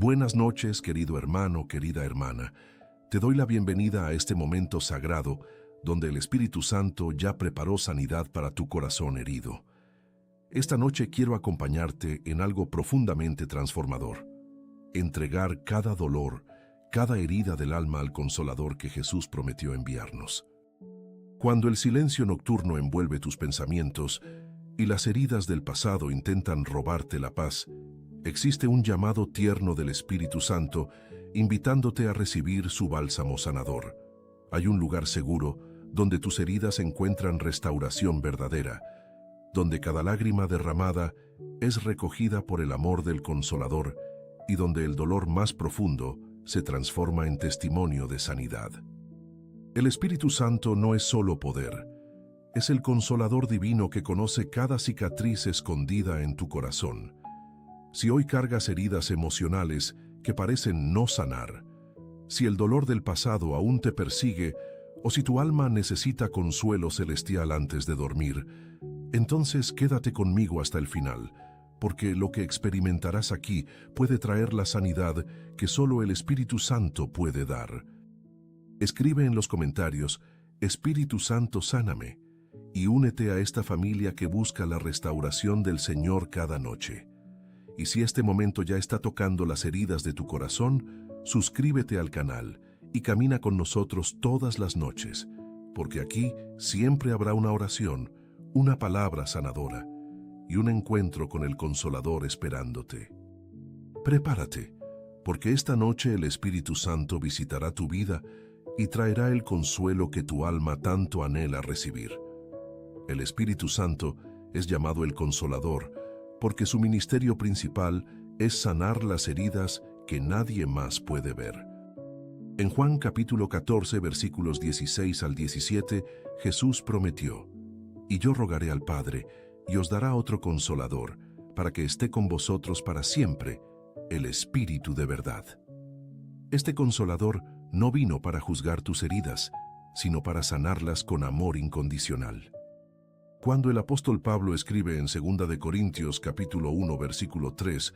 Buenas noches, querido hermano, querida hermana. Te doy la bienvenida a este momento sagrado donde el Espíritu Santo ya preparó sanidad para tu corazón herido. Esta noche quiero acompañarte en algo profundamente transformador. Entregar cada dolor, cada herida del alma al Consolador que Jesús prometió enviarnos. Cuando el silencio nocturno envuelve tus pensamientos y las heridas del pasado intentan robarte la paz, existe un llamado tierno del Espíritu Santo invitándote a recibir su bálsamo sanador. Hay un lugar seguro donde tus heridas encuentran restauración verdadera, donde cada lágrima derramada es recogida por el amor del Consolador y donde el dolor más profundo se transforma en testimonio de sanidad. El Espíritu Santo no es solo poder, es el Consolador divino que conoce cada cicatriz escondida en tu corazón. Si hoy cargas heridas emocionales que parecen no sanar, si el dolor del pasado aún te persigue o si tu alma necesita consuelo celestial antes de dormir, entonces quédate conmigo hasta el final, porque lo que experimentarás aquí puede traer la sanidad que solo el Espíritu Santo puede dar. Escribe en los comentarios, Espíritu Santo, sáname, y únete a esta familia que busca la restauración del Señor cada noche. Y si este momento ya está tocando las heridas de tu corazón, suscríbete al canal y camina con nosotros todas las noches, porque aquí siempre habrá una oración, una palabra sanadora y un encuentro con el Consolador esperándote. Prepárate, porque esta noche el Espíritu Santo visitará tu vida y traerá el consuelo que tu alma tanto anhela recibir. El Espíritu Santo es llamado el Consolador porque su ministerio principal es sanar las heridas que nadie más puede ver. En Juan capítulo 14, versículos 16 al 17, Jesús prometió: «Y yo rogaré al Padre, y os dará otro Consolador, para que esté con vosotros para siempre, el Espíritu de verdad». Este Consolador no vino para juzgar tus heridas, sino para sanarlas con amor incondicional. Cuando el apóstol Pablo escribe en 2 de Corintios capítulo 1, versículo 3,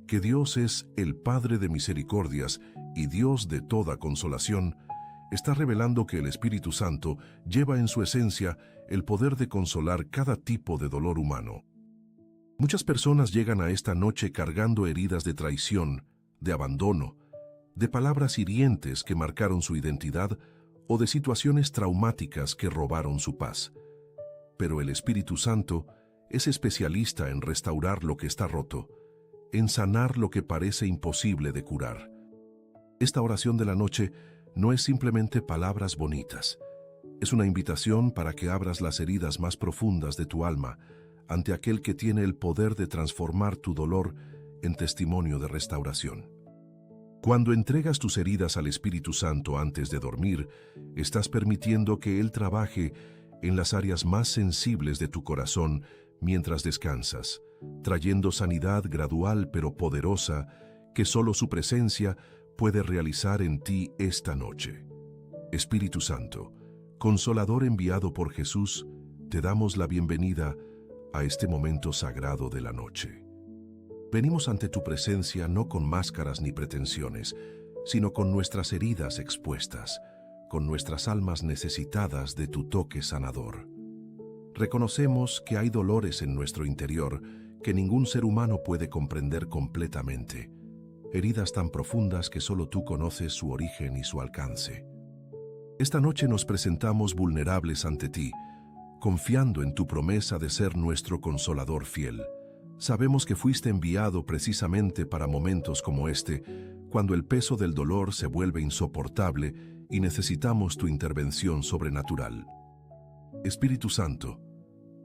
que Dios es el Padre de misericordias y Dios de toda consolación, está revelando que el Espíritu Santo lleva en su esencia el poder de consolar cada tipo de dolor humano. Muchas personas llegan a esta noche cargando heridas de traición, de abandono, de palabras hirientes que marcaron su identidad o de situaciones traumáticas que robaron su paz. Pero el Espíritu Santo es especialista en restaurar lo que está roto, en sanar lo que parece imposible de curar. Esta oración de la noche no es simplemente palabras bonitas. Es una invitación para que abras las heridas más profundas de tu alma ante aquel que tiene el poder de transformar tu dolor en testimonio de restauración. Cuando entregas tus heridas al Espíritu Santo antes de dormir, estás permitiendo que Él trabaje en las áreas más sensibles de tu corazón mientras descansas, trayendo sanidad gradual pero poderosa que solo su presencia puede realizar en ti esta noche. Espíritu Santo, Consolador enviado por Jesús, te damos la bienvenida a este momento sagrado de la noche. Venimos ante tu presencia no con máscaras ni pretensiones, sino con nuestras heridas expuestas, con nuestras almas necesitadas de tu toque sanador. Reconocemos que hay dolores en nuestro interior que ningún ser humano puede comprender completamente, heridas tan profundas que solo tú conoces su origen y su alcance. Esta noche nos presentamos vulnerables ante ti, confiando en tu promesa de ser nuestro Consolador fiel. Sabemos que fuiste enviado precisamente para momentos como este, cuando el peso del dolor se vuelve insoportable y necesitamos tu intervención sobrenatural. Espíritu Santo,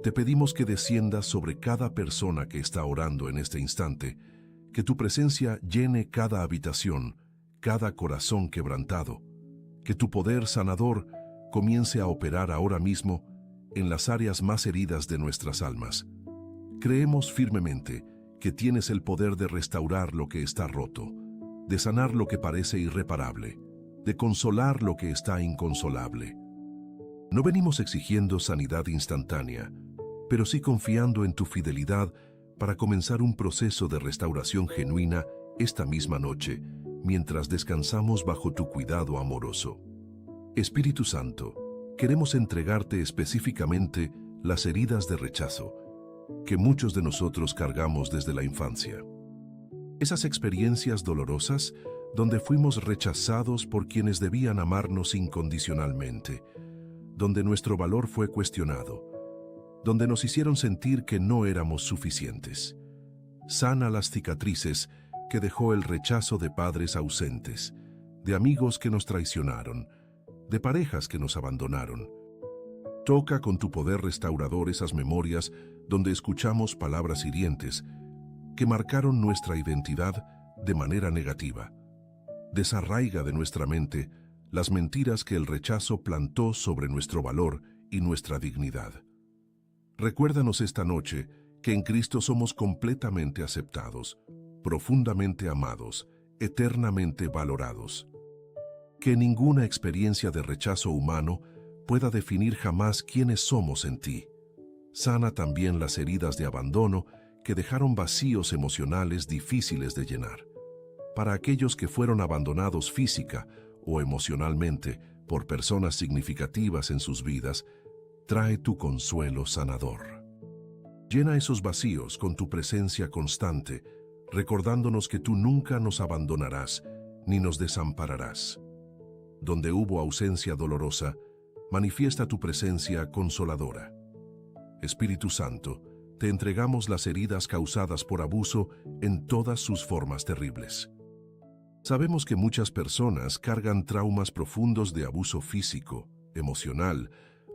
te pedimos que desciendas sobre cada persona que está orando en este instante, que tu presencia llene cada habitación, cada corazón quebrantado, que tu poder sanador comience a operar ahora mismo en las áreas más heridas de nuestras almas. Creemos firmemente que tienes el poder de restaurar lo que está roto, de sanar lo que parece irreparable, de consolar lo que está inconsolable. No venimos exigiendo sanidad instantánea, pero sí confiando en tu fidelidad para comenzar un proceso de restauración genuina esta misma noche, mientras descansamos bajo tu cuidado amoroso. Espíritu Santo, queremos entregarte específicamente las heridas de rechazo que muchos de nosotros cargamos desde la infancia. Esas experiencias dolorosas donde fuimos rechazados por quienes debían amarnos incondicionalmente, donde nuestro valor fue cuestionado, donde nos hicieron sentir que no éramos suficientes. Sana las cicatrices que dejó el rechazo de padres ausentes, de amigos que nos traicionaron, de parejas que nos abandonaron. Toca con tu poder restaurador esas memorias donde escuchamos palabras hirientes que marcaron nuestra identidad de manera negativa. Desarraiga de nuestra mente las mentiras que el rechazo plantó sobre nuestro valor y nuestra dignidad. Recuérdanos esta noche que en Cristo somos completamente aceptados, profundamente amados, eternamente valorados. Que ninguna experiencia de rechazo humano pueda definir jamás quiénes somos en ti. Sana también las heridas de abandono que dejaron vacíos emocionales difíciles de llenar. Para aquellos que fueron abandonados física o emocionalmente por personas significativas en sus vidas, trae tu consuelo sanador. Llena esos vacíos con tu presencia constante, recordándonos que tú nunca nos abandonarás ni nos desampararás. Donde hubo ausencia dolorosa, manifiesta tu presencia consoladora. Espíritu Santo, te entregamos las heridas causadas por abuso en todas sus formas terribles. Sabemos que muchas personas cargan traumas profundos de abuso físico, emocional,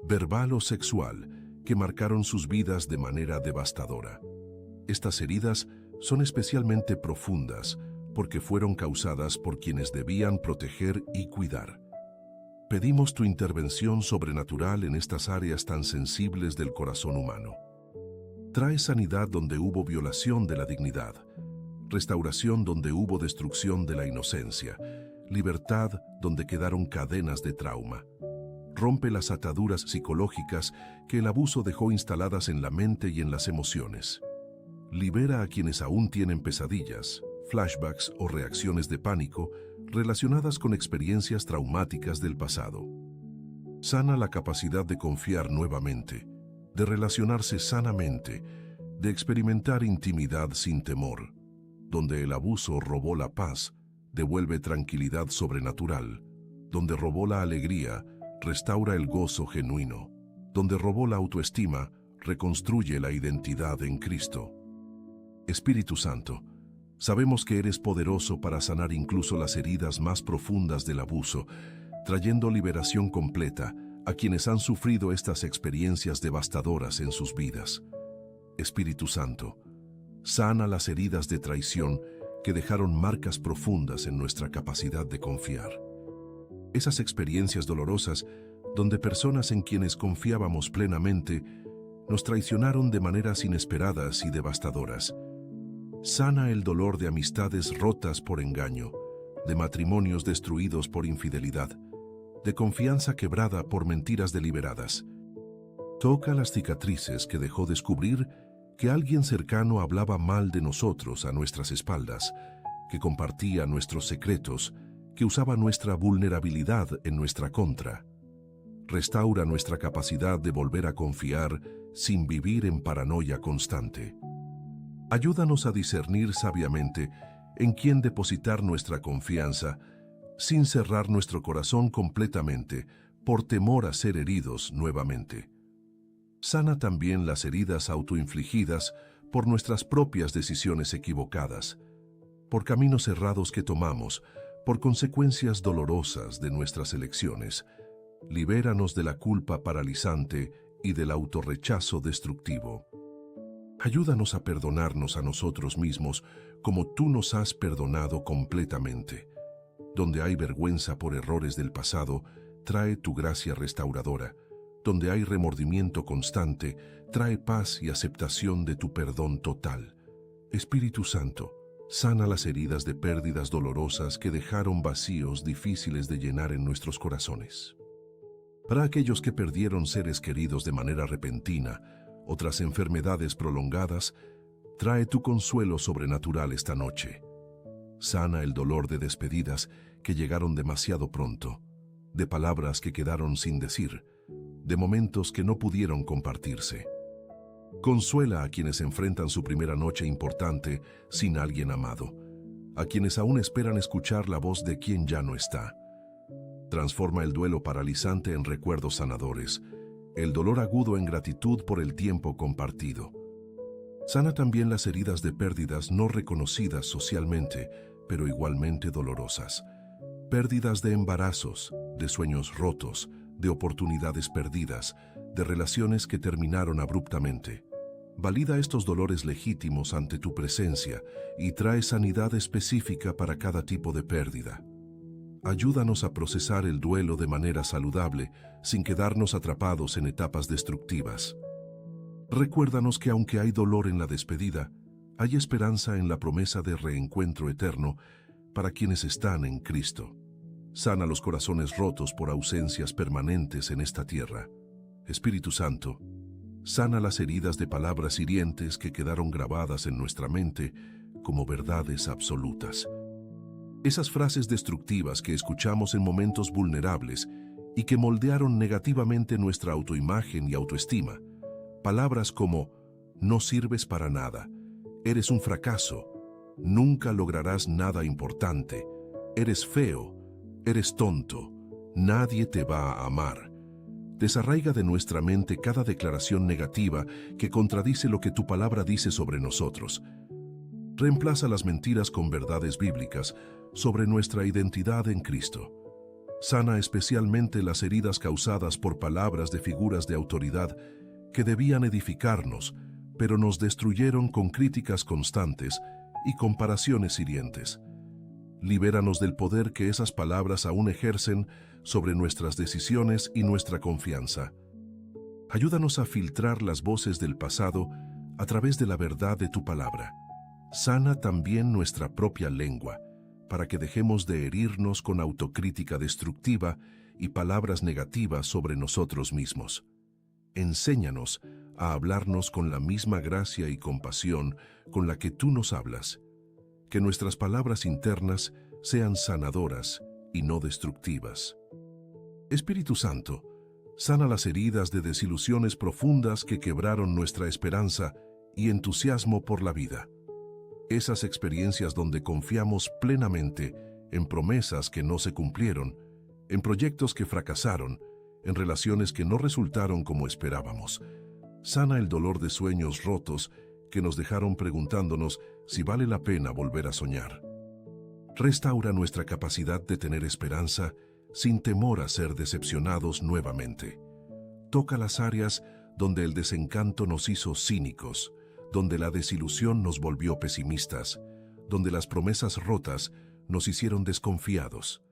verbal o sexual que marcaron sus vidas de manera devastadora. Estas heridas son especialmente profundas porque fueron causadas por quienes debían proteger y cuidar. Pedimos tu intervención sobrenatural en estas áreas tan sensibles del corazón humano. Trae sanidad donde hubo violación de la dignidad, restauración donde hubo destrucción de la inocencia, libertad donde quedaron cadenas de trauma. Rompe las ataduras psicológicas que el abuso dejó instaladas en la mente y en las emociones. Libera a quienes aún tienen pesadillas, flashbacks o reacciones de pánico relacionadas con experiencias traumáticas del pasado. Sana la capacidad de confiar nuevamente, de relacionarse sanamente, de experimentar intimidad sin temor. Donde el abuso robó la paz, devuelve tranquilidad sobrenatural. Donde robó la alegría, restaura el gozo genuino. Donde robó la autoestima, reconstruye la identidad en Cristo. Espíritu Santo, sabemos que eres poderoso para sanar incluso las heridas más profundas del abuso, trayendo liberación completa a quienes han sufrido estas experiencias devastadoras en sus vidas. Espíritu Santo, sana las heridas de traición que dejaron marcas profundas en nuestra capacidad de confiar. Esas experiencias dolorosas donde personas en quienes confiábamos plenamente nos traicionaron de maneras inesperadas y devastadoras. Sana el dolor de amistades rotas por engaño, de matrimonios destruidos por infidelidad, de confianza quebrada por mentiras deliberadas. Toca las cicatrices que dejó descubrir que alguien cercano hablaba mal de nosotros a nuestras espaldas, que compartía nuestros secretos, que usaba nuestra vulnerabilidad en nuestra contra. Restaura nuestra capacidad de volver a confiar sin vivir en paranoia constante. Ayúdanos a discernir sabiamente en quién depositar nuestra confianza, sin cerrar nuestro corazón completamente por temor a ser heridos nuevamente. Sana también las heridas autoinfligidas por nuestras propias decisiones equivocadas, por caminos errados que tomamos, por consecuencias dolorosas de nuestras elecciones. Libéranos de la culpa paralizante y del autorrechazo destructivo. Ayúdanos a perdonarnos a nosotros mismos como tú nos has perdonado completamente. Donde hay vergüenza por errores del pasado, trae tu gracia restauradora. Donde hay remordimiento constante, trae paz y aceptación de tu perdón total. Espíritu Santo, sana las heridas de pérdidas dolorosas que dejaron vacíos difíciles de llenar en nuestros corazones. Para aquellos que perdieron seres queridos de manera repentina, otras enfermedades prolongadas, trae tu consuelo sobrenatural esta noche. Sana el dolor de despedidas que llegaron demasiado pronto, de palabras que quedaron sin decir, de momentos que no pudieron compartirse. Consuela a quienes enfrentan su primera noche importante sin alguien amado, a quienes aún esperan escuchar la voz de quien ya no está. Transforma el duelo paralizante en recuerdos sanadores, el dolor agudo en gratitud por el tiempo compartido. Sana también las heridas de pérdidas no reconocidas socialmente, pero igualmente dolorosas. Pérdidas de embarazos, de sueños rotos, de oportunidades perdidas, de relaciones que terminaron abruptamente. Valida estos dolores legítimos ante tu presencia y trae sanidad específica para cada tipo de pérdida. Ayúdanos a procesar el duelo de manera saludable, sin quedarnos atrapados en etapas destructivas. Recuérdanos que aunque hay dolor en la despedida, hay esperanza en la promesa de reencuentro eterno para quienes están en Cristo. Sana los corazones rotos por ausencias permanentes en esta tierra. Espíritu Santo, sana las heridas de palabras hirientes que quedaron grabadas en nuestra mente como verdades absolutas. Esas frases destructivas que escuchamos en momentos vulnerables y que moldearon negativamente nuestra autoimagen y autoestima. Palabras como, no sirves para nada, eres un fracaso, nunca lograrás nada importante, eres feo, eres tonto, nadie te va a amar. Desarraiga de nuestra mente cada declaración negativa que contradice lo que tu palabra dice sobre nosotros. Reemplaza las mentiras con verdades bíblicas sobre nuestra identidad en Cristo. Sana especialmente las heridas causadas por palabras de figuras de autoridad que debían edificarnos, pero nos destruyeron con críticas constantes y comparaciones hirientes. Libéranos del poder que esas palabras aún ejercen sobre nuestras decisiones y nuestra confianza. Ayúdanos a filtrar las voces del pasado a través de la verdad de tu palabra. Sana también nuestra propia lengua, para que dejemos de herirnos con autocrítica destructiva y palabras negativas sobre nosotros mismos. Enséñanos a hablarnos con la misma gracia y compasión con la que tú nos hablas. Que nuestras palabras internas sean sanadoras y no destructivas. Espíritu Santo, sana las heridas de desilusiones profundas que quebraron nuestra esperanza y entusiasmo por la vida. Esas experiencias donde confiamos plenamente en promesas que no se cumplieron, en proyectos que fracasaron, en relaciones que no resultaron como esperábamos. Sana el dolor de sueños rotos que nos dejaron preguntándonos si vale la pena volver a soñar. Restaura nuestra capacidad de tener esperanza sin temor a ser decepcionados nuevamente. Toca las áreas donde el desencanto nos hizo cínicos, donde la desilusión nos volvió pesimistas, donde las promesas rotas nos hicieron desconfiados.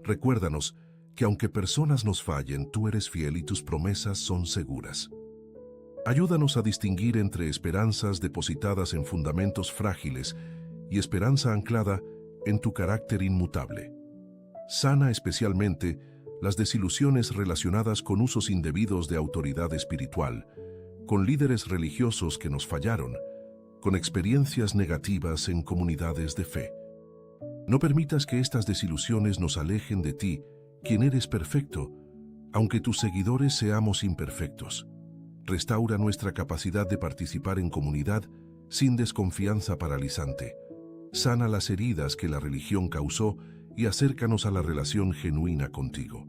Recuérdanos que aunque personas nos fallen, tú eres fiel y tus promesas son seguras. Ayúdanos a distinguir entre esperanzas depositadas en fundamentos frágiles y esperanza anclada en tu carácter inmutable. Sana especialmente las desilusiones relacionadas con usos indebidos de autoridad espiritual, con líderes religiosos que nos fallaron, con experiencias negativas en comunidades de fe. No permitas que estas desilusiones nos alejen de ti, quien eres perfecto, aunque tus seguidores seamos imperfectos. Restaura nuestra capacidad de participar en comunidad sin desconfianza paralizante. Sana las heridas que la religión causó y acércanos a la relación genuina contigo.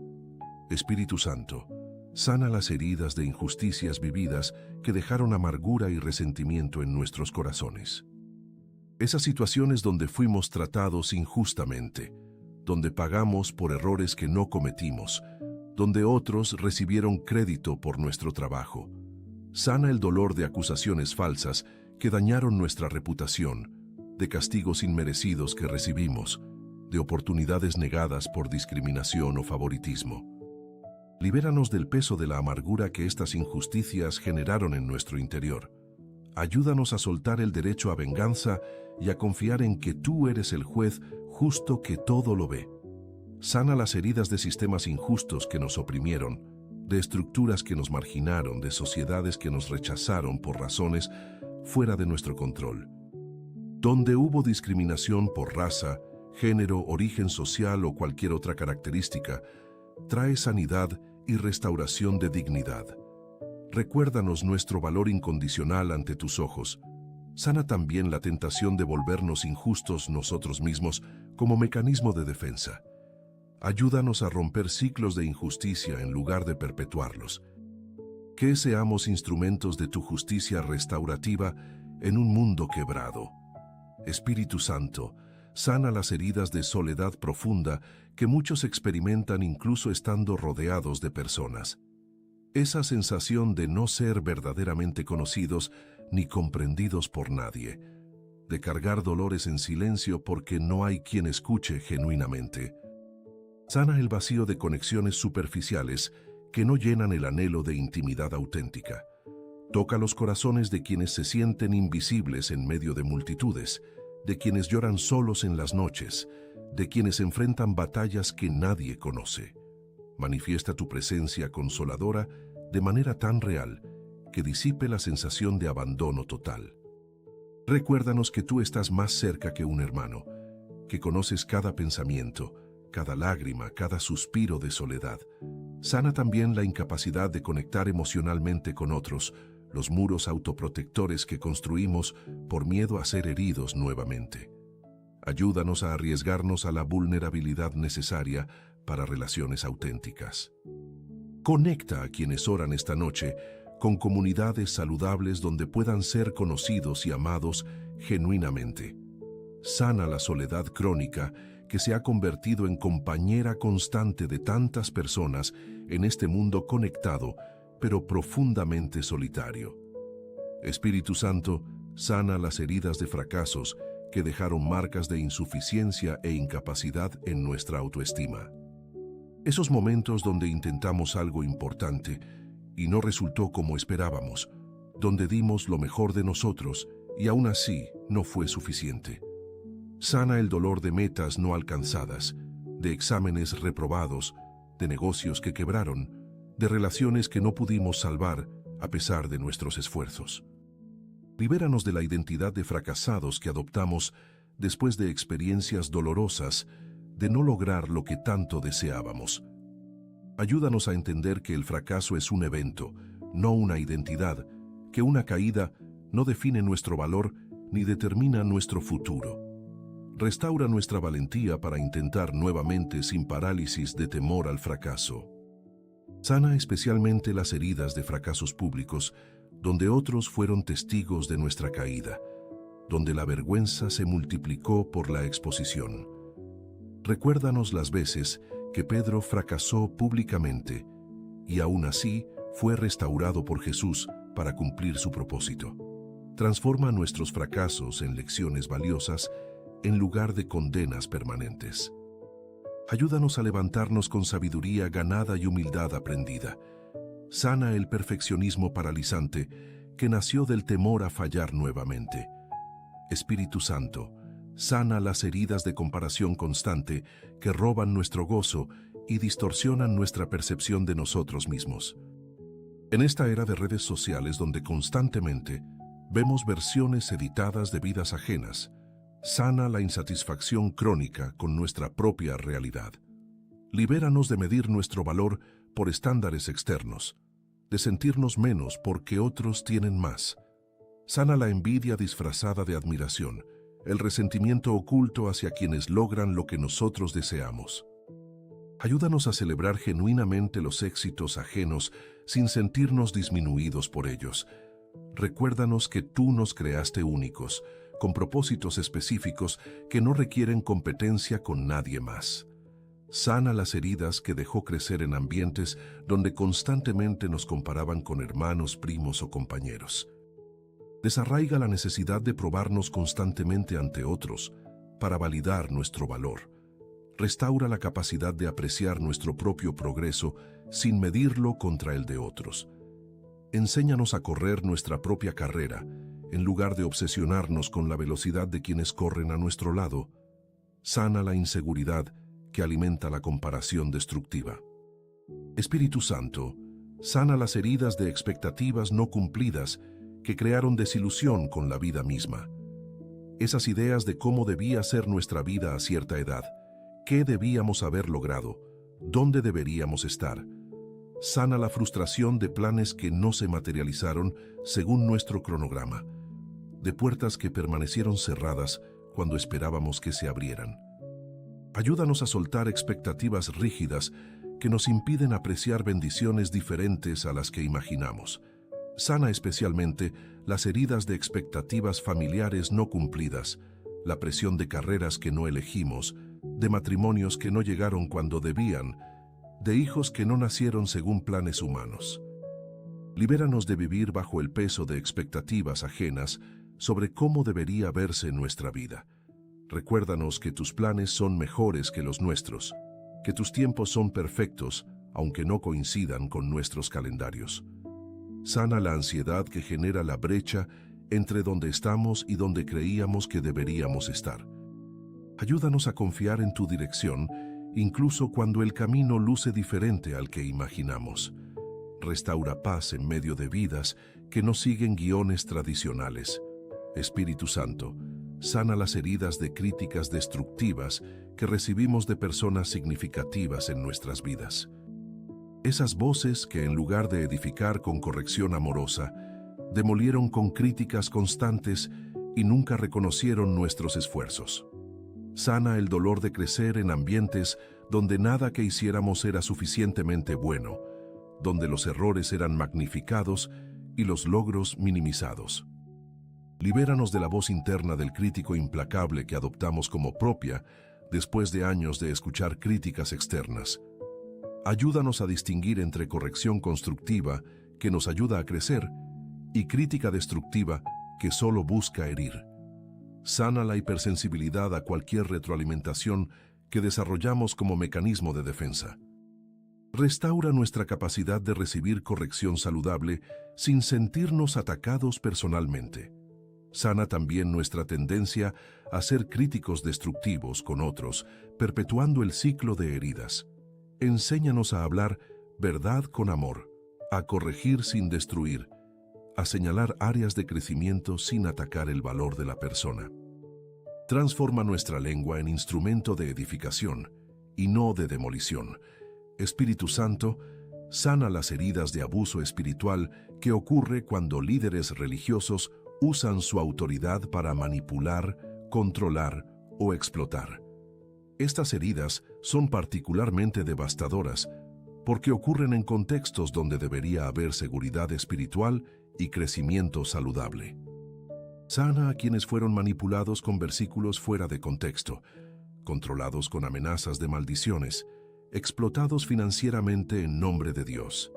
Espíritu Santo, sana las heridas de injusticias vividas que dejaron amargura y resentimiento en nuestros corazones. Esas situaciones donde fuimos tratados injustamente, donde pagamos por errores que no cometimos, donde otros recibieron crédito por nuestro trabajo. Sana el dolor de acusaciones falsas que dañaron nuestra reputación, de castigos inmerecidos que recibimos, de oportunidades negadas por discriminación o favoritismo. Libéranos del peso de la amargura que estas injusticias generaron en nuestro interior. Ayúdanos a soltar el derecho a venganza y a confiar en que tú eres el juez justo que todo lo ve. Sana las heridas de sistemas injustos que nos oprimieron, de estructuras que nos marginaron, de sociedades que nos rechazaron por razones fuera de nuestro control. Donde hubo discriminación por raza, género, origen social o cualquier otra característica, trae sanidad y restauración de dignidad. Recuérdanos nuestro valor incondicional ante tus ojos. Sana también la tentación de volvernos injustos nosotros mismos como mecanismo de defensa. Ayúdanos a romper ciclos de injusticia en lugar de perpetuarlos. Que seamos instrumentos de tu justicia restaurativa en un mundo quebrado. Espíritu Santo, sana las heridas de soledad profunda que muchos experimentan incluso estando rodeados de personas. Esa sensación de no ser verdaderamente conocidos ni comprendidos por nadie, de cargar dolores en silencio porque no hay quien escuche genuinamente. Sana el vacío de conexiones superficiales que no llenan el anhelo de intimidad auténtica. Toca los corazones de quienes se sienten invisibles en medio de multitudes, de quienes lloran solos en las noches, de quienes enfrentan batallas que nadie conoce. Manifiesta tu presencia consoladora de manera tan real que disipe la sensación de abandono total. Recuérdanos que tú estás más cerca que un hermano, que conoces cada pensamiento, cada lágrima, cada suspiro de soledad. Sana también la incapacidad de conectar emocionalmente con otros, los muros autoprotectores que construimos por miedo a ser heridos nuevamente. Ayúdanos a arriesgarnos a la vulnerabilidad necesaria para relaciones auténticas. Conecta a quienes oran esta noche con comunidades saludables donde puedan ser conocidos y amados genuinamente. Sana la soledad crónica que se ha convertido en compañera constante de tantas personas en este mundo conectado, pero profundamente solitario. Espíritu Santo, sana las heridas de fracasos que dejaron marcas de insuficiencia e incapacidad en nuestra autoestima. Esos momentos donde intentamos algo importante y no resultó como esperábamos, donde dimos lo mejor de nosotros y aún así no fue suficiente. Sana el dolor de metas no alcanzadas, de exámenes reprobados, de negocios que quebraron, de relaciones que no pudimos salvar a pesar de nuestros esfuerzos. Libéranos de la identidad de fracasados que adoptamos después de experiencias dolorosas de no lograr lo que tanto deseábamos. Ayúdanos a entender que el fracaso es un evento, no una identidad, que una caída no define nuestro valor ni determina nuestro futuro. Restaura nuestra valentía para intentar nuevamente sin parálisis de temor al fracaso. Sana especialmente las heridas de fracasos públicos, donde otros fueron testigos de nuestra caída, donde la vergüenza se multiplicó por la exposición. Recuérdanos las veces que Pedro fracasó públicamente y aún así fue restaurado por Jesús para cumplir su propósito. Transforma nuestros fracasos en lecciones valiosas en lugar de condenas permanentes. Ayúdanos a levantarnos con sabiduría ganada y humildad aprendida. Sana el perfeccionismo paralizante que nació del temor a fallar nuevamente. Espíritu Santo, sana las heridas de comparación constante que roban nuestro gozo y distorsionan nuestra percepción de nosotros mismos. En esta era de redes sociales donde constantemente vemos versiones editadas de vidas ajenas, sana la insatisfacción crónica con nuestra propia realidad. Libéranos de medir nuestro valor por estándares externos, de sentirnos menos porque otros tienen más. Sana la envidia disfrazada de admiración, el resentimiento oculto hacia quienes logran lo que nosotros deseamos. Ayúdanos a celebrar genuinamente los éxitos ajenos sin sentirnos disminuidos por ellos. Recuérdanos que tú nos creaste únicos, con propósitos específicos que no requieren competencia con nadie más. Sana las heridas que dejó crecer en ambientes donde constantemente nos comparaban con hermanos, primos o compañeros. Desarraiga la necesidad de probarnos constantemente ante otros para validar nuestro valor. Restaura la capacidad de apreciar nuestro propio progreso sin medirlo contra el de otros. Enséñanos a correr nuestra propia carrera, en lugar de obsesionarnos con la velocidad de quienes corren a nuestro lado. Sana la inseguridad que alimenta la comparación destructiva. Espíritu Santo, sana las heridas de expectativas no cumplidas que crearon desilusión con la vida misma. Esas ideas de cómo debía ser nuestra vida a cierta edad, qué debíamos haber logrado, dónde deberíamos estar. Sana la frustración de planes que no se materializaron según nuestro cronograma, de puertas que permanecieron cerradas cuando esperábamos que se abrieran. Ayúdanos a soltar expectativas rígidas que nos impiden apreciar bendiciones diferentes a las que imaginamos. Sana especialmente las heridas de expectativas familiares no cumplidas, la presión de carreras que no elegimos, de matrimonios que no llegaron cuando debían, de hijos que no nacieron según planes humanos. Libéranos de vivir bajo el peso de expectativas ajenas sobre cómo debería verse nuestra vida. Recuérdanos que tus planes son mejores que los nuestros, que tus tiempos son perfectos, aunque no coincidan con nuestros calendarios. Sana la ansiedad que genera la brecha entre donde estamos y donde creíamos que deberíamos estar. Ayúdanos a confiar en tu dirección, incluso cuando el camino luce diferente al que imaginamos. Restaura paz en medio de vidas que no siguen guiones tradicionales. Espíritu Santo, sana las heridas de críticas destructivas que recibimos de personas significativas en nuestras vidas. Esas voces que, en lugar de edificar con corrección amorosa, demolieron con críticas constantes y nunca reconocieron nuestros esfuerzos. Sana el dolor de crecer en ambientes donde nada que hiciéramos era suficientemente bueno, donde los errores eran magnificados y los logros minimizados. Libéranos de la voz interna del crítico implacable que adoptamos como propia después de años de escuchar críticas externas. Ayúdanos a distinguir entre corrección constructiva, que nos ayuda a crecer, y crítica destructiva, que solo busca herir. Sana la hipersensibilidad a cualquier retroalimentación que desarrollamos como mecanismo de defensa. Restaura nuestra capacidad de recibir corrección saludable sin sentirnos atacados personalmente. Sana también nuestra tendencia a ser críticos destructivos con otros, perpetuando el ciclo de heridas. Enséñanos a hablar verdad con amor, a corregir sin destruir, a señalar áreas de crecimiento sin atacar el valor de la persona. Transforma nuestra lengua en instrumento de edificación y no de demolición. Espíritu Santo, sana las heridas de abuso espiritual que ocurre cuando líderes religiosos usan su autoridad para manipular, controlar o explotar. Estas heridas son particularmente devastadoras porque ocurren en contextos donde debería haber seguridad espiritual y crecimiento saludable. Sana a quienes fueron manipulados con versículos fuera de contexto, controlados con amenazas de maldiciones, explotados financieramente en nombre de Dios.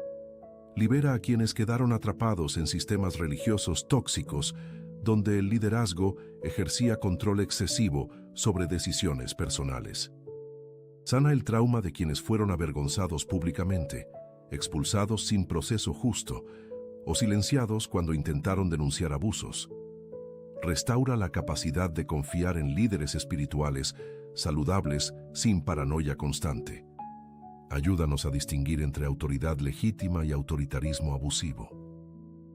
Libera a quienes quedaron atrapados en sistemas religiosos tóxicos, donde el liderazgo ejercía control excesivo sobre decisiones personales. Sana el trauma de quienes fueron avergonzados públicamente, expulsados sin proceso justo o silenciados cuando intentaron denunciar abusos. Restaura la capacidad de confiar en líderes espirituales saludables sin paranoia constante. Ayúdanos a distinguir entre autoridad legítima y autoritarismo abusivo.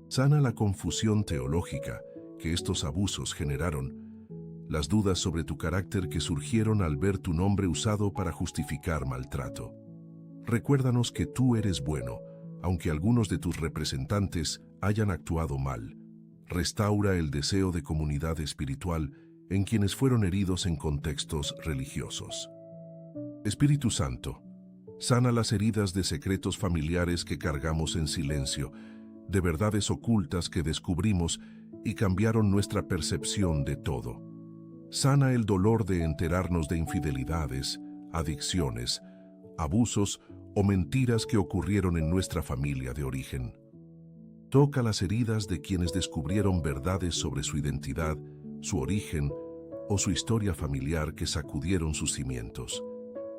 Sana la confusión teológica que estos abusos generaron, las dudas sobre tu carácter que surgieron al ver tu nombre usado para justificar maltrato. Recuérdanos que tú eres bueno, aunque algunos de tus representantes hayan actuado mal. Restaura el deseo de comunidad espiritual en quienes fueron heridos en contextos religiosos. Espíritu Santo, sana las heridas de secretos familiares que cargamos en silencio, de verdades ocultas que descubrimos y cambiaron nuestra percepción de todo. Sana el dolor de enterarnos de infidelidades, adicciones, abusos o mentiras que ocurrieron en nuestra familia de origen. Toca las heridas de quienes descubrieron verdades sobre su identidad, su origen o su historia familiar que sacudieron sus cimientos.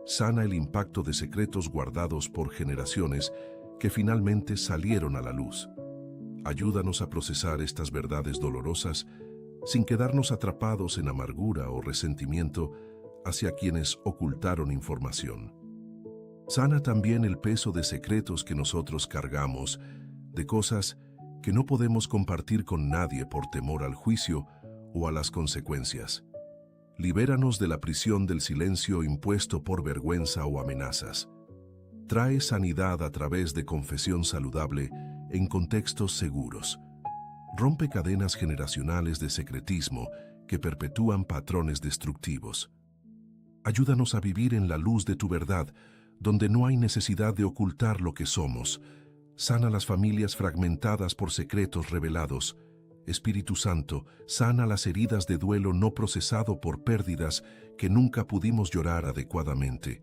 Sana el impacto de secretos guardados por generaciones que finalmente salieron a la luz. Ayúdanos a procesar estas verdades dolorosas sin quedarnos atrapados en amargura o resentimiento hacia quienes ocultaron información. Sana también el peso de secretos que nosotros cargamos, de cosas que no podemos compartir con nadie por temor al juicio o a las consecuencias. Libéranos de la prisión del silencio impuesto por vergüenza o amenazas. Trae sanidad a través de confesión saludable en contextos seguros. Rompe cadenas generacionales de secretismo que perpetúan patrones destructivos. Ayúdanos a vivir en la luz de tu verdad, donde no hay necesidad de ocultar lo que somos. Sana las familias fragmentadas por secretos revelados. Espíritu Santo, sana las heridas de duelo no procesado por pérdidas que nunca pudimos llorar adecuadamente.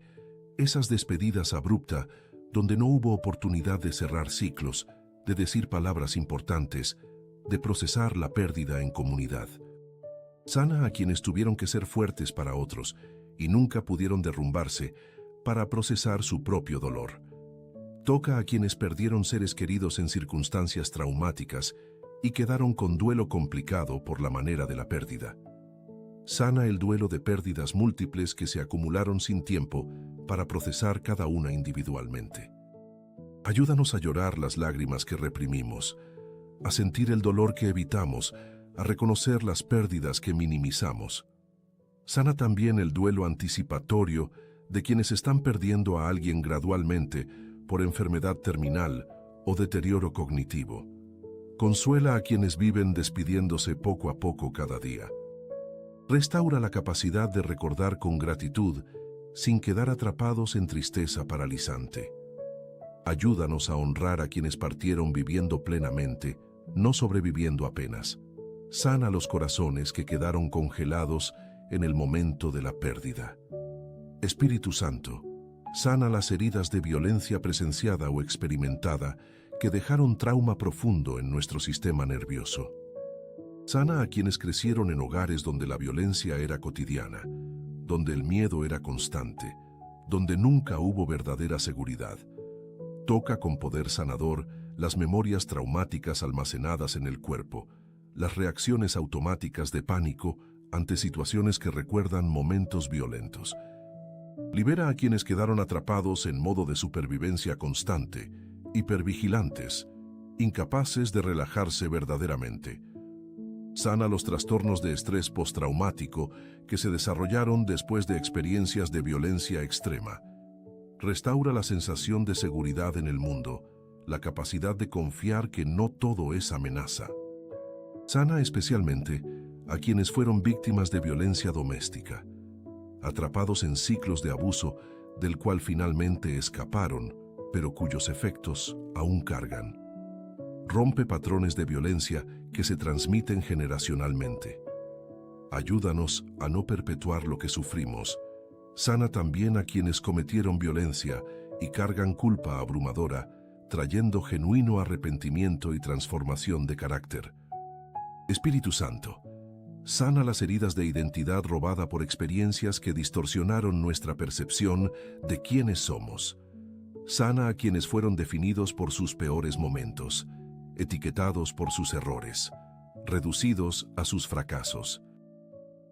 Esas despedidas abruptas, donde no hubo oportunidad de cerrar ciclos, de decir palabras importantes, de procesar la pérdida en comunidad. Sana a quienes tuvieron que ser fuertes para otros y nunca pudieron derrumbarse para procesar su propio dolor. Toca a quienes perdieron seres queridos en circunstancias traumáticas y quedaron con duelo complicado por la manera de la pérdida. Sana el duelo de pérdidas múltiples que se acumularon sin tiempo para procesar cada una individualmente. Ayúdanos a llorar las lágrimas que reprimimos, a sentir el dolor que evitamos, a reconocer las pérdidas que minimizamos. Sana también el duelo anticipatorio de quienes están perdiendo a alguien gradualmente por enfermedad terminal o deterioro cognitivo. Consuela a quienes viven despidiéndose poco a poco cada día. Restaura la capacidad de recordar con gratitud sin quedar atrapados en tristeza paralizante. Ayúdanos a honrar a quienes partieron viviendo plenamente, no sobreviviendo apenas. Sana los corazones que quedaron congelados en el momento de la pérdida. Espíritu Santo, sana las heridas de violencia presenciada o experimentada que dejaron trauma profundo en nuestro sistema nervioso. Sana a quienes crecieron en hogares donde la violencia era cotidiana, donde el miedo era constante, donde nunca hubo verdadera seguridad. Toca con poder sanador las memorias traumáticas almacenadas en el cuerpo, las reacciones automáticas de pánico ante situaciones que recuerdan momentos violentos. Libera a quienes quedaron atrapados en modo de supervivencia constante, hipervigilantes, incapaces de relajarse verdaderamente. Sana los trastornos de estrés postraumático que se desarrollaron después de experiencias de violencia extrema. Restaura la sensación de seguridad en el mundo, la capacidad de confiar que no todo es amenaza. Sana especialmente a quienes fueron víctimas de violencia doméstica, atrapados en ciclos de abuso del cual finalmente escaparon, pero cuyos efectos aún cargan. Rompe patrones de violencia que se transmiten generacionalmente. Ayúdanos a no perpetuar lo que sufrimos. Sana también a quienes cometieron violencia y cargan culpa abrumadora, trayendo genuino arrepentimiento y transformación de carácter. Espíritu Santo, sana las heridas de identidad robada por experiencias que distorsionaron nuestra percepción de quiénes somos. Sana a quienes fueron definidos por sus peores momentos, etiquetados por sus errores, reducidos a sus fracasos.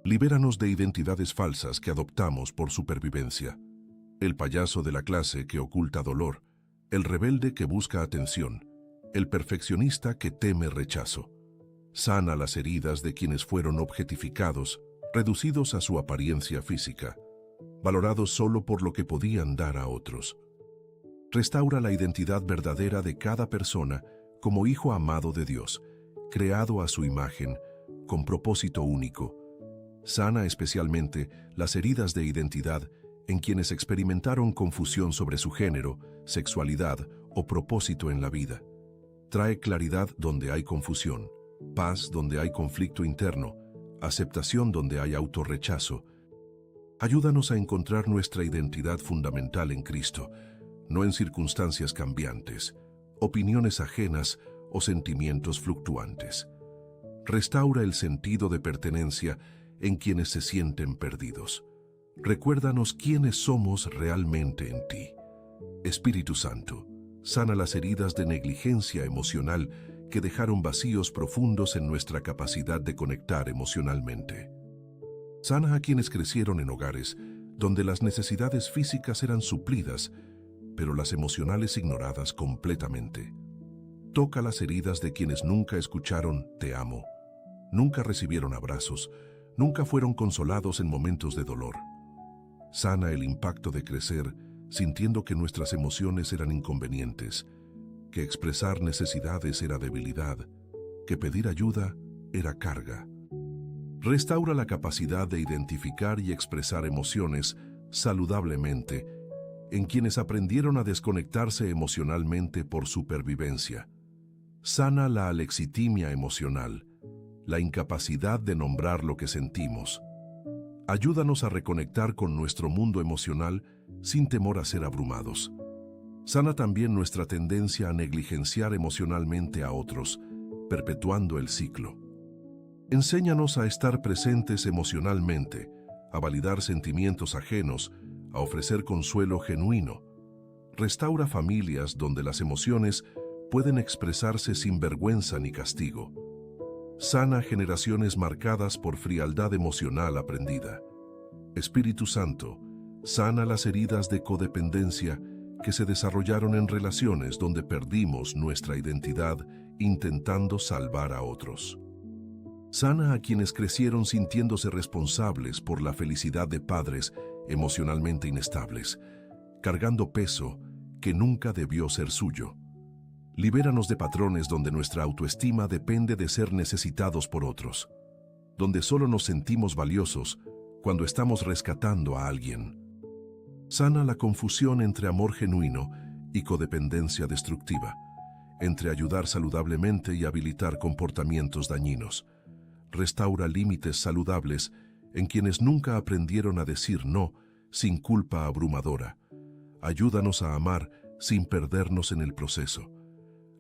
Libéranos de identidades falsas que adoptamos por supervivencia. El payaso de la clase que oculta dolor, el rebelde que busca atención, el perfeccionista que teme rechazo. Sana las heridas de quienes fueron objetificados, reducidos a su apariencia física, valorados solo por lo que podían dar a otros. Restaura la identidad verdadera de cada persona como hijo amado de Dios, creado a su imagen, con propósito único. Sana especialmente las heridas de identidad en quienes experimentaron confusión sobre su género, sexualidad o propósito en la vida. Trae claridad donde hay confusión, paz donde hay conflicto interno, aceptación donde hay autorrechazo. Ayúdanos a encontrar nuestra identidad fundamental en Cristo, no en circunstancias cambiantes, opiniones ajenas o sentimientos fluctuantes. Restaura el sentido de pertenencia en quienes se sienten perdidos. Recuérdanos quiénes somos realmente en ti. Espíritu Santo, sana las heridas de negligencia emocional que dejaron vacíos profundos en nuestra capacidad de conectar emocionalmente. Sana a quienes crecieron en hogares donde las necesidades físicas eran suplidas, pero las emocionales ignoradas completamente. Toca las heridas de quienes nunca escucharon "te amo", nunca recibieron abrazos, nunca fueron consolados en momentos de dolor. Sana el impacto de crecer sintiendo que nuestras emociones eran inconvenientes, que expresar necesidades era debilidad, que pedir ayuda era carga. Restaura la capacidad de identificar y expresar emociones saludablemente en quienes aprendieron a desconectarse emocionalmente por supervivencia. Sana la alexitimia emocional, la incapacidad de nombrar lo que sentimos. Ayúdanos a reconectar con nuestro mundo emocional sin temor a ser abrumados. Sana también nuestra tendencia a negligenciar emocionalmente a otros, perpetuando el ciclo. Enséñanos a estar presentes emocionalmente, a validar sentimientos ajenos, a ofrecer consuelo genuino. Restaura familias donde las emociones pueden expresarse sin vergüenza ni castigo. Sana generaciones marcadas por frialdad emocional aprendida. Espíritu Santo, sana las heridas de codependencia que se desarrollaron en relaciones donde perdimos nuestra identidad intentando salvar a otros. Sana a quienes crecieron sintiéndose responsables por la felicidad de padres emocionalmente inestables, cargando peso que nunca debió ser suyo. Libéranos de patrones donde nuestra autoestima depende de ser necesitados por otros, donde solo nos sentimos valiosos cuando estamos rescatando a alguien. Sana la confusión entre amor genuino y codependencia destructiva, entre ayudar saludablemente y habilitar comportamientos dañinos. Restaura límites saludables en quienes nunca aprendieron a decir no sin culpa abrumadora. Ayúdanos a amar sin perdernos en el proceso,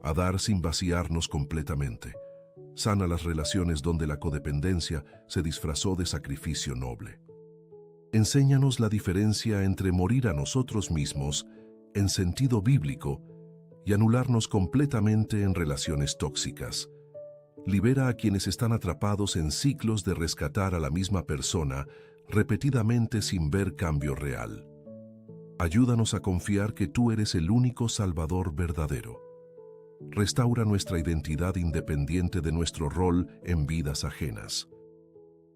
a dar sin vaciarnos completamente. Sana las relaciones donde la codependencia se disfrazó de sacrificio noble. Enséñanos la diferencia entre morir a nosotros mismos en sentido bíblico y anularnos completamente en relaciones tóxicas. Libera a quienes están atrapados en ciclos de rescatar a la misma persona repetidamente sin ver cambio real. Ayúdanos a confiar que tú eres el único Salvador verdadero. Restaura nuestra identidad independiente de nuestro rol en vidas ajenas.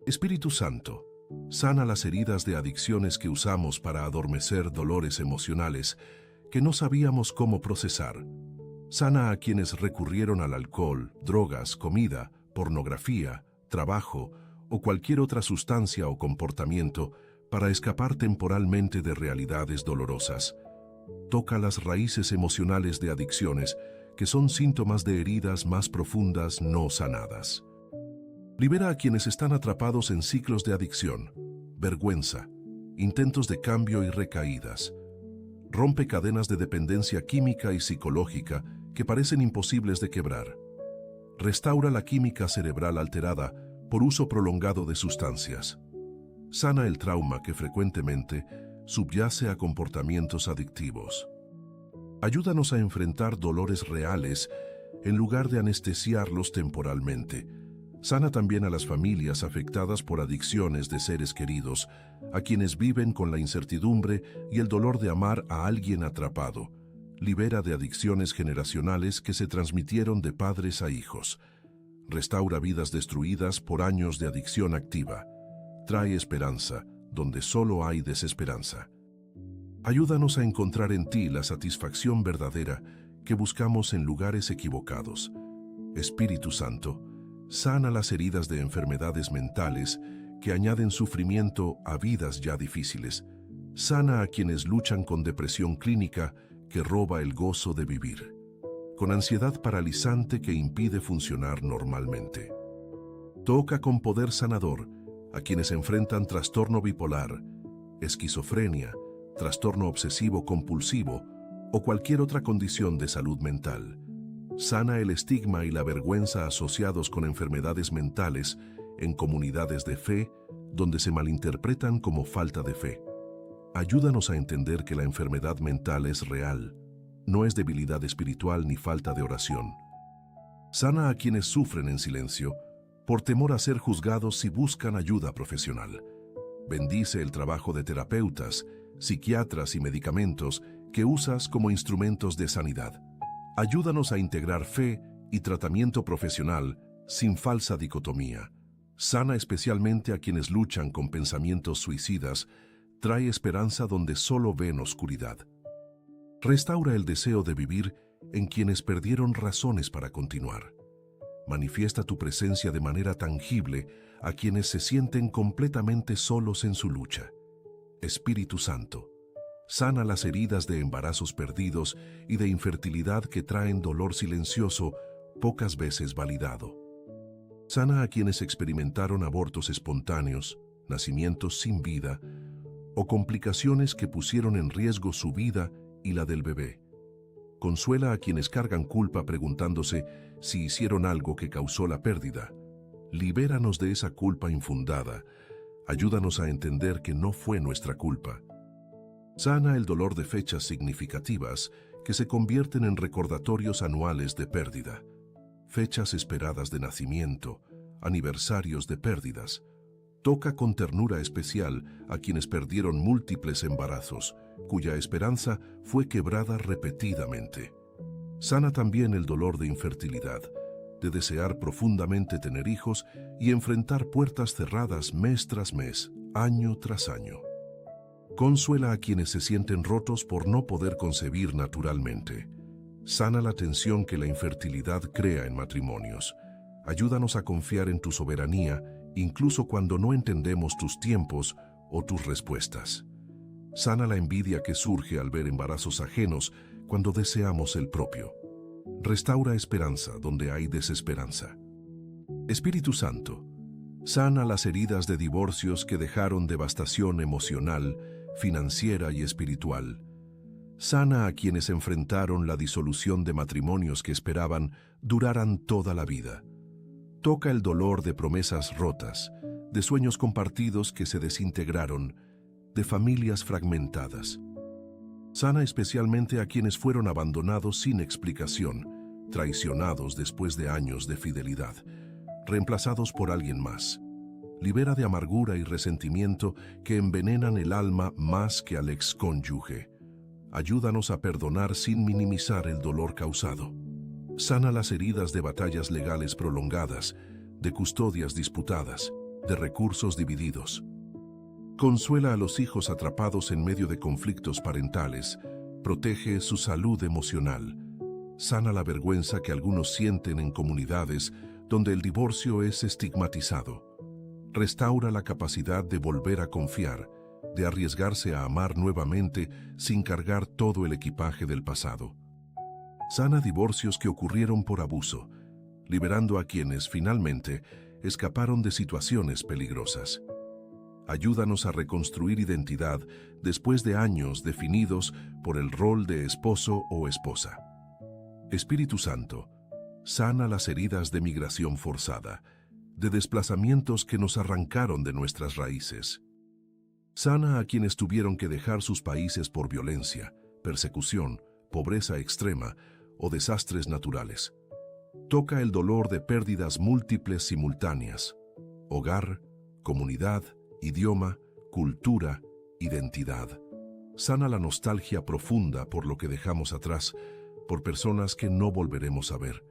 Espíritu Santo, sana las heridas de adicciones que usamos para adormecer dolores emocionales que no sabíamos cómo procesar. Sana a quienes recurrieron al alcohol, drogas, comida, pornografía, trabajo o cualquier otra sustancia o comportamiento para escapar temporalmente de realidades dolorosas. Toca las raíces emocionales de adicciones que son síntomas de heridas más profundas no sanadas. Libera a quienes están atrapados en ciclos de adicción, vergüenza, intentos de cambio y recaídas. Rompe cadenas de dependencia química y psicológica que parecen imposibles de quebrar. Restaura la química cerebral alterada por uso prolongado de sustancias. Sana el trauma que frecuentemente subyace a comportamientos adictivos. Ayúdanos a enfrentar dolores reales en lugar de anestesiarlos temporalmente. Sana también a las familias afectadas por adicciones de seres queridos, a quienes viven con la incertidumbre y el dolor de amar a alguien atrapado. Libera de adicciones generacionales que se transmitieron de padres a hijos. Restaura vidas destruidas por años de adicción activa. Trae esperanza donde solo hay desesperanza. Ayúdanos a encontrar en ti la satisfacción verdadera que buscamos en lugares equivocados. Espíritu Santo, sana las heridas de enfermedades mentales que añaden sufrimiento a vidas ya difíciles. Sana a quienes luchan con depresión clínica que roba el gozo de vivir, con ansiedad paralizante que impide funcionar normalmente. Toca con poder sanador a quienes enfrentan trastorno bipolar, esquizofrenia, trastorno obsesivo-compulsivo o cualquier otra condición de salud mental. Sana el estigma y la vergüenza asociados con enfermedades mentales en comunidades de fe donde se malinterpretan como falta de fe. Ayúdanos a entender que la enfermedad mental es real, no es debilidad espiritual ni falta de oración. Sana a quienes sufren en silencio por temor a ser juzgados si buscan ayuda profesional. Bendice el trabajo de terapeutas, psiquiatras y medicamentos que usas como instrumentos de sanidad. Ayúdanos a integrar fe y tratamiento profesional sin falsa dicotomía. Sana especialmente a quienes luchan con pensamientos suicidas, trae esperanza donde solo ven oscuridad. Restaura el deseo de vivir en quienes perdieron razones para continuar. Manifiesta tu presencia de manera tangible a quienes se sienten completamente solos en su lucha. Espíritu Santo, sana las heridas de embarazos perdidos y de infertilidad que traen dolor silencioso, pocas veces validado. Sana a quienes experimentaron abortos espontáneos, nacimientos sin vida o complicaciones que pusieron en riesgo su vida y la del bebé. Consuela a quienes cargan culpa preguntándose si hicieron algo que causó la pérdida. Libéranos de esa culpa infundada. Ayúdanos a entender que no fue nuestra culpa. Sana el dolor de fechas significativas que se convierten en recordatorios anuales de pérdida. Fechas esperadas de nacimiento, aniversarios de pérdidas. Toca con ternura especial a quienes perdieron múltiples embarazos, cuya esperanza fue quebrada repetidamente. Sana también el dolor de infertilidad, de desear profundamente tener hijos y enfrentar puertas cerradas mes tras mes, año tras año. Consuela a quienes se sienten rotos por no poder concebir naturalmente. Sana la tensión que la infertilidad crea en matrimonios. Ayúdanos a confiar en tu soberanía, incluso cuando no entendemos tus tiempos o tus respuestas. Sana la envidia que surge al ver embarazos ajenos cuando deseamos el propio. Restaura esperanza donde hay desesperanza. Espíritu Santo, sana las heridas de divorcios que dejaron devastación emocional, financiera y espiritual. Sana a quienes enfrentaron la disolución de matrimonios que esperaban duraran toda la vida. Toca el dolor de promesas rotas, de sueños compartidos que se desintegraron, de familias fragmentadas. Sana especialmente a quienes fueron abandonados sin explicación, traicionados después de años de fidelidad, reemplazados por alguien más. Libera de amargura y resentimiento que envenenan el alma más que al excónyuge. Ayúdanos a perdonar sin minimizar el dolor causado. Sana las heridas de batallas legales prolongadas, de custodias disputadas, de recursos divididos. Consuela a los hijos atrapados en medio de conflictos parentales, protege su salud emocional. Sana la vergüenza que algunos sienten en comunidades donde el divorcio es estigmatizado. Restaura la capacidad de volver a confiar, de arriesgarse a amar nuevamente sin cargar todo el equipaje del pasado. Sana divorcios que ocurrieron por abuso, liberando a quienes finalmente escaparon de situaciones peligrosas. Ayúdanos a reconstruir identidad después de años definidos por el rol de esposo o esposa. Espíritu Santo, sana las heridas de migración forzada, de desplazamientos que nos arrancaron de nuestras raíces. Sana a quienes tuvieron que dejar sus países por violencia, persecución, pobreza extrema o desastres naturales. Toca el dolor de pérdidas múltiples simultáneas: hogar, comunidad, idioma, cultura, identidad. Sana la nostalgia profunda por lo que dejamos atrás, por personas que no volveremos a ver.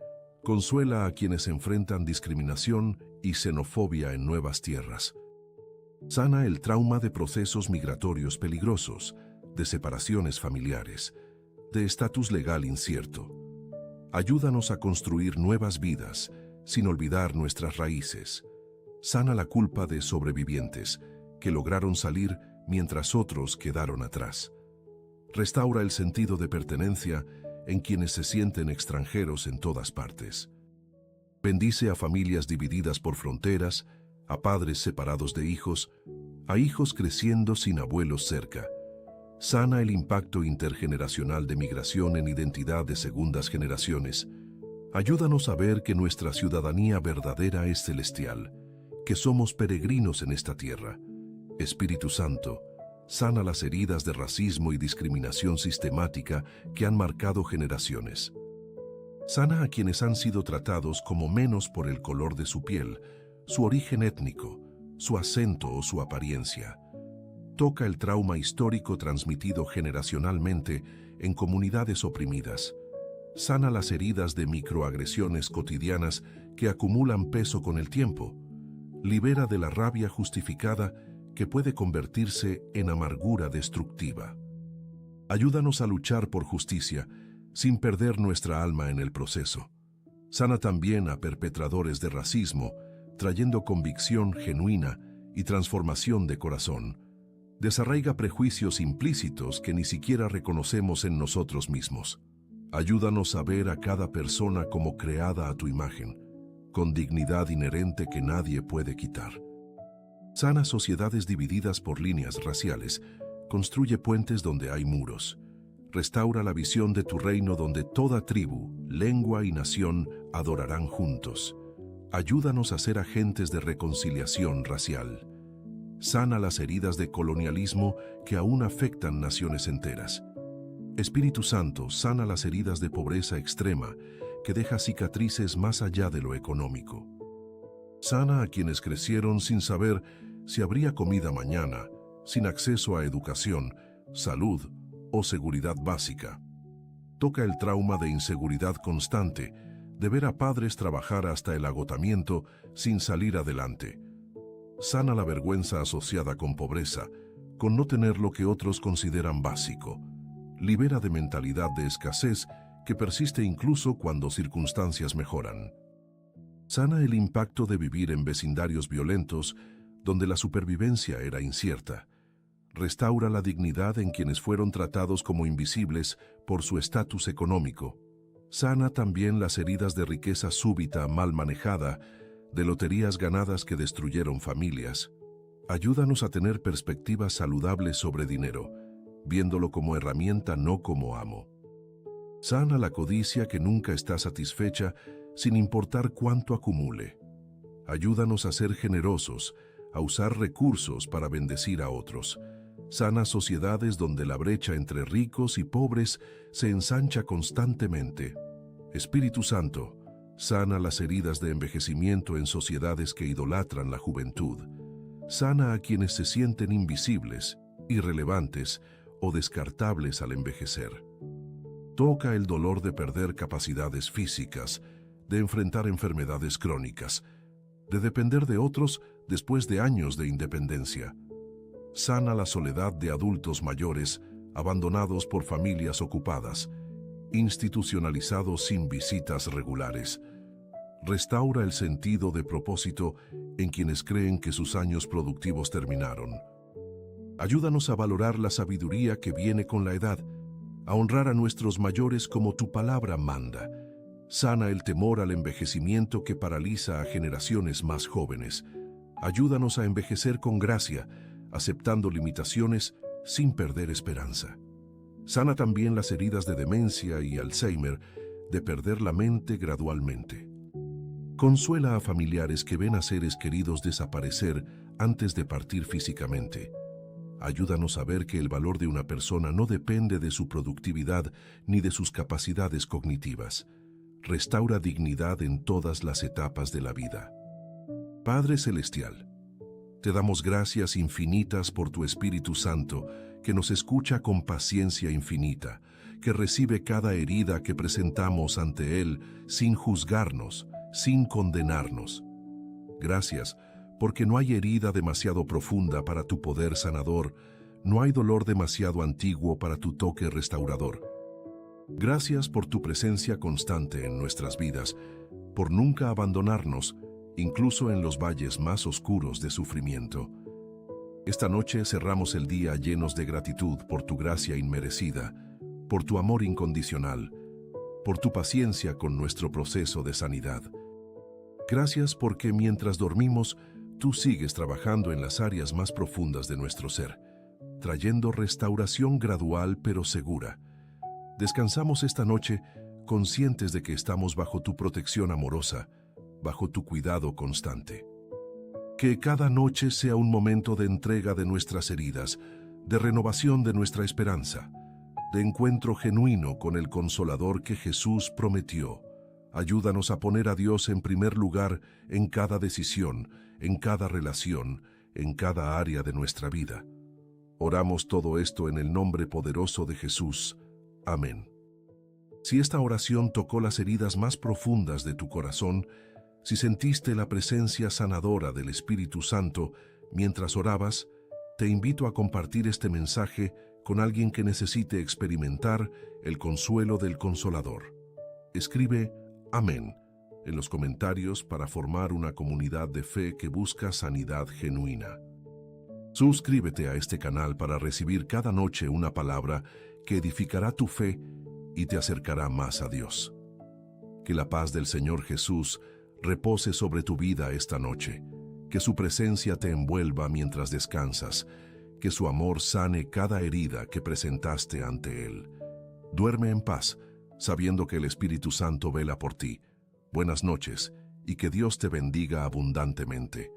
Consuela a quienes enfrentan discriminación y xenofobia en nuevas tierras. Sana el trauma de procesos migratorios peligrosos, de separaciones familiares, de estatus legal incierto. Ayúdanos a construir nuevas vidas, sin olvidar nuestras raíces. Sana la culpa de sobrevivientes, que lograron salir mientras otros quedaron atrás. Restaura el sentido de pertenencia en quienes se sienten extranjeros en todas partes. Bendice a familias divididas por fronteras, a padres separados de hijos, a hijos creciendo sin abuelos cerca. Sana el impacto intergeneracional de migración en identidad de segundas generaciones. Ayúdanos a ver que nuestra ciudadanía verdadera es celestial, que somos peregrinos en esta tierra. Espíritu Santo, sana las heridas de racismo y discriminación sistemática que han marcado generaciones. Sana a quienes han sido tratados como menos por el color de su piel, su origen étnico, su acento o su apariencia. Toca el trauma histórico transmitido generacionalmente en comunidades oprimidas. Sana las heridas de microagresiones cotidianas que acumulan peso con el tiempo. Libera de la rabia justificada que puede convertirse en amargura destructiva. Ayúdanos a luchar por justicia sin perder nuestra alma en el proceso. Sana también a perpetradores de racismo, trayendo convicción genuina y transformación de corazón. Desarraiga prejuicios implícitos que ni siquiera reconocemos en nosotros mismos. Ayúdanos a ver a cada persona como creada a tu imagen, con dignidad inherente que nadie puede quitar. Sana sociedades divididas por líneas raciales, construye puentes donde hay muros. Restaura la visión de tu reino donde toda tribu, lengua y nación adorarán juntos. Ayúdanos a ser agentes de reconciliación racial. Sana las heridas de colonialismo que aún afectan naciones enteras. Espíritu Santo, sana las heridas de pobreza extrema que deja cicatrices más allá de lo económico. Sana a quienes crecieron sin saber si habría comida mañana, sin acceso a educación, salud o seguridad básica. Toca el trauma de inseguridad constante, de ver a padres trabajar hasta el agotamiento sin salir adelante. Sana la vergüenza asociada con pobreza, con no tener lo que otros consideran básico. Libera de mentalidad de escasez que persiste incluso cuando circunstancias mejoran. Sana el impacto de vivir en vecindarios violentos donde la supervivencia era incierta. Restaura la dignidad en quienes fueron tratados como invisibles por su estatus económico. Sana también las heridas de riqueza súbita mal manejada, de loterías ganadas que destruyeron familias. Ayúdanos a tener perspectivas saludables sobre dinero, viéndolo como herramienta, no como amo. Sana la codicia que nunca está satisfecha sin importar cuánto acumule. Ayúdanos a ser generosos, a usar recursos para bendecir a otros. Sana sociedades donde la brecha entre ricos y pobres se ensancha constantemente. Espíritu Santo, sana las heridas de envejecimiento en sociedades que idolatran la juventud. Sana a quienes se sienten invisibles, irrelevantes o descartables al envejecer. Toca el dolor de perder capacidades físicas, de enfrentar enfermedades crónicas, de depender de otros después de años de independencia. Sana la soledad de adultos mayores, abandonados por familias ocupadas, institucionalizados sin visitas regulares. Restaura el sentido de propósito en quienes creen que sus años productivos terminaron. Ayúdanos a valorar la sabiduría que viene con la edad, a honrar a nuestros mayores como tu palabra manda. Sana el temor al envejecimiento que paraliza a generaciones más jóvenes. Ayúdanos a envejecer con gracia, aceptando limitaciones sin perder esperanza. Sana también las heridas de demencia y Alzheimer, de perder la mente gradualmente. Consuela a familiares que ven a seres queridos desaparecer antes de partir físicamente. Ayúdanos a ver que el valor de una persona no depende de su productividad ni de sus capacidades cognitivas. Restaura dignidad en todas las etapas de la vida. Padre Celestial, te damos gracias infinitas por tu Espíritu Santo, que nos escucha con paciencia infinita, que recibe cada herida que presentamos ante Él sin juzgarnos, sin condenarnos. Gracias, porque no hay herida demasiado profunda para tu poder sanador, no hay dolor demasiado antiguo para tu toque restaurador. Gracias por tu presencia constante en nuestras vidas, por nunca abandonarnos, incluso en los valles más oscuros de sufrimiento. Esta noche cerramos el día llenos de gratitud por tu gracia inmerecida, por tu amor incondicional, por tu paciencia con nuestro proceso de sanidad. Gracias porque mientras dormimos, tú sigues trabajando en las áreas más profundas de nuestro ser, trayendo restauración gradual pero segura. Descansamos esta noche conscientes de que estamos bajo tu protección amorosa, bajo tu cuidado constante. Que cada noche sea un momento de entrega de nuestras heridas, de renovación de nuestra esperanza, de encuentro genuino con el Consolador que Jesús prometió. Ayúdanos a poner a Dios en primer lugar en cada decisión, en cada relación, en cada área de nuestra vida. Oramos todo esto en el nombre poderoso de Jesús. Amén. Si esta oración tocó las heridas más profundas de tu corazón, Si sentiste la presencia sanadora del Espíritu Santo mientras orabas, te invito a compartir este mensaje con alguien que necesite experimentar el consuelo del Consolador. Escribe Amén en los comentarios para formar una comunidad de fe que busca sanidad genuina. Suscríbete a este canal para recibir cada noche una palabra que edificará tu fe y te acercará más a Dios. Que la paz del Señor Jesús repose sobre tu vida esta noche, que su presencia te envuelva mientras descansas, que su amor sane cada herida que presentaste ante Él. Duerme en paz, sabiendo que el Espíritu Santo vela por ti. Buenas noches y que Dios te bendiga abundantemente.